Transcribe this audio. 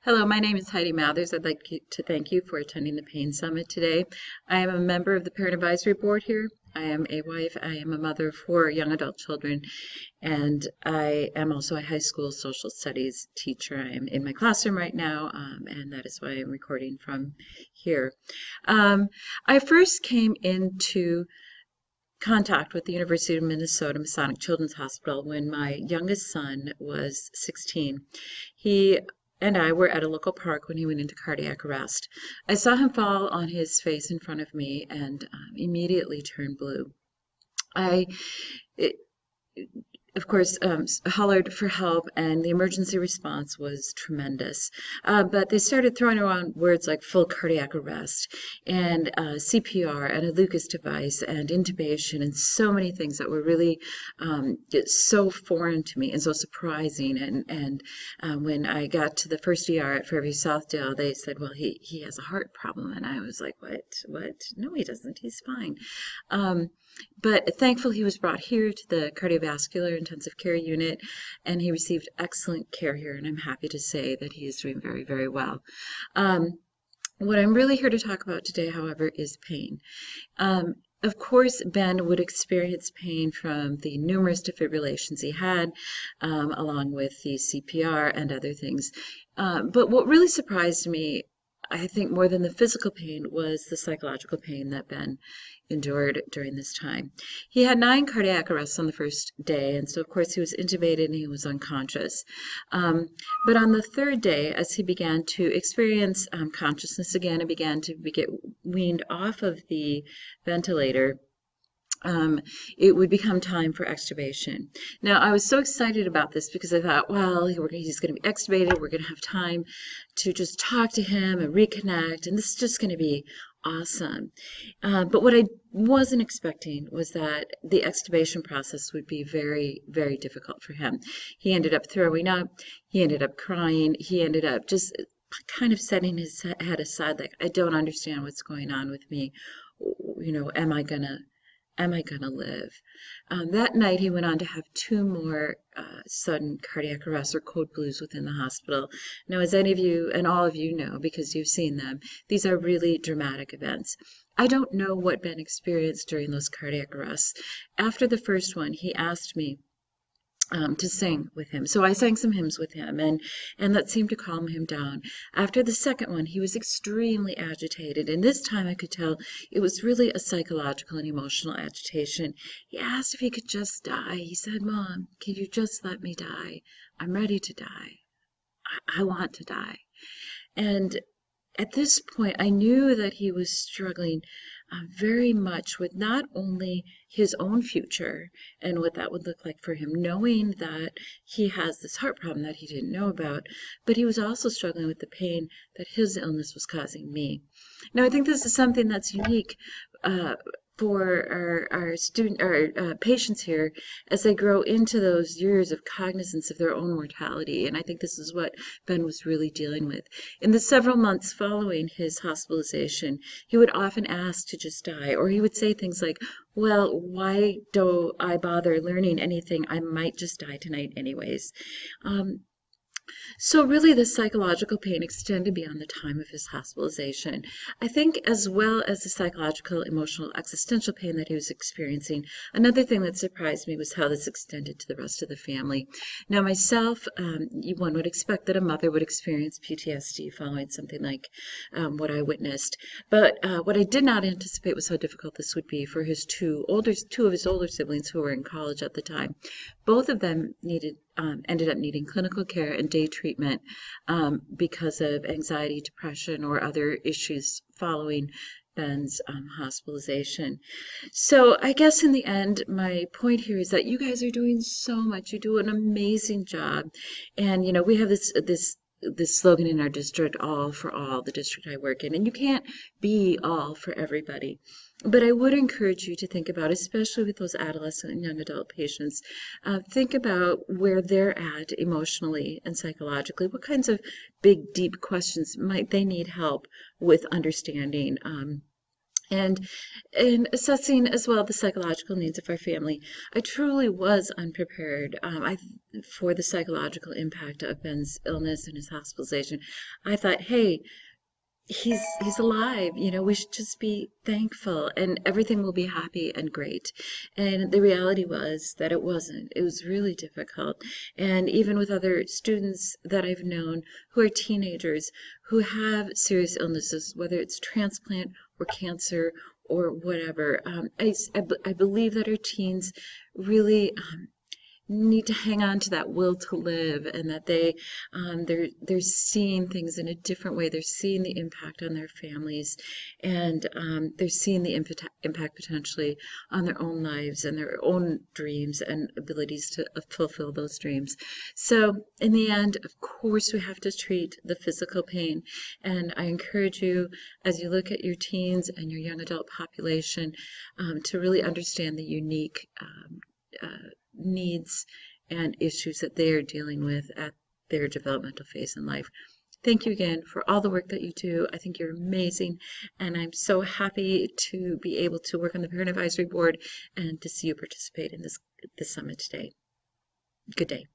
Hello, my name is Heidi Mathers. I'd like to thank you for attending the Pain Summit today. I am a member of the Parent Advisory Board here. I am a wife. I am a mother of 4 young adult children, and I am also a high school social studies teacher. I am in my classroom right now, and that is why I'm recording from here. I first came into contact with the University of Minnesota Masonic Children's Hospital when my youngest son was 16. He and I were at a local park when he went into cardiac arrest. I saw him fall on his face in front of me and immediately turned blue. I it, of course, hollered for help, and the emergency response was tremendous. But they started throwing around words like full cardiac arrest and CPR and a Lucas device and intubation and so many things that were really so foreign to me and so surprising. And when I got to the first ER at Fairview Southdale, they said, well, he has a heart problem. And I was like, what? No, he doesn't. He's fine. But thankfully, he was brought here to the cardiovascular intensive care unit, and he received excellent care here, and I'm happy to say that he is doing very, very well. What I'm really here to talk about today, however, is pain. Of course, Ben would experience pain from the numerous defibrillations he had, along with the CPR and other things. But what really surprised me, I think more than the physical pain, was the psychological pain that Ben endured during this time. He had 9 cardiac arrests on the first day, and so of course he was intubated and he was unconscious. But on the third day, as he began to experience consciousness again and began to get weaned off of the ventilator, it would become time for extubation. Now, I was so excited about this because I thought, well, he's going to be extubated. We're going to have time to just talk to him and reconnect, and this is just going to be awesome. But what I wasn't expecting was that the extubation process would be very, very difficult for him. He ended up throwing up. He ended up crying. He ended up just kind of setting his head aside, like, I don't understand what's going on with me. You know, am I gonna live? That night, he went on to have 2 more sudden cardiac arrests or code blues within the hospital. Now, as any of you and all of you know, because you've seen them, these are really dramatic events. I don't know what Ben experienced during those cardiac arrests. After the first one, he asked me to sing with him. So I sang some hymns with him, and that seemed to calm him down. After the second one, he was extremely agitated, and this time I could tell it was really a psychological and emotional agitation. He asked if he could just die. He said, Mom, can you just let me die? I'm ready to die. I want to die. And at this point, I knew that he was struggling very much with not only his own future and what that would look like for him, knowing that he has this heart problem that he didn't know about, but he was also struggling with the pain that his illness was causing me. Now, I think this is something that's unique for our patients here as they grow into those years of cognizance of their own mortality. And I think this is what Ben was really dealing with. In the several months following his hospitalization, he would often ask to just die, or he would say things like, well, why do I bother learning anything? I might just die tonight anyways. So really the psychological pain extended beyond the time of his hospitalization. I think as well as the psychological, emotional, existential pain that he was experiencing, another thing that surprised me was how this extended to the rest of the family. Now myself, one would expect that a mother would experience PTSD following something like what I witnessed. But what I did not anticipate was how difficult this would be for his two of his older siblings who were in college at the time. Both of them ended up needing clinical care and day treatment because of anxiety, depression, or other issues following Ben's hospitalization. So I guess in the end, my point here is that you guys are doing so much. You do an amazing job. And, you know, we have this slogan in our district, all for all, the district I work in, and you can't be all for everybody. But I would encourage you to think about, especially with those adolescent and young adult patients, think about where they're at emotionally and psychologically. What kinds of big, deep questions might they need help with understanding And in assessing as well the psychological needs of our family, I truly was unprepared for the psychological impact of Ben's illness and his hospitalization. I thought, hey, he's alive, we should just be thankful and everything will be happy and great. And the reality was that it wasn't. It was really difficult. And even with other students that I've known who are teenagers who have serious illnesses, whether it's transplant or cancer or whatever, I believe that our teens really need to hang on to that will to live, and that they're seeing things in a different way. They're seeing the impact on their families, and they're seeing the impact potentially on their own lives and their own dreams and abilities to fulfill those dreams. So in the end, of course, we have to treat the physical pain, and I encourage you, as you look at your teens and your young adult population, to really understand the unique needs and issues that they are dealing with at their developmental phase in life. Thank you again for all the work that you do. I think you're amazing, and I'm so happy to be able to work on the Parent Advisory Board and to see you participate in this summit today. Good day.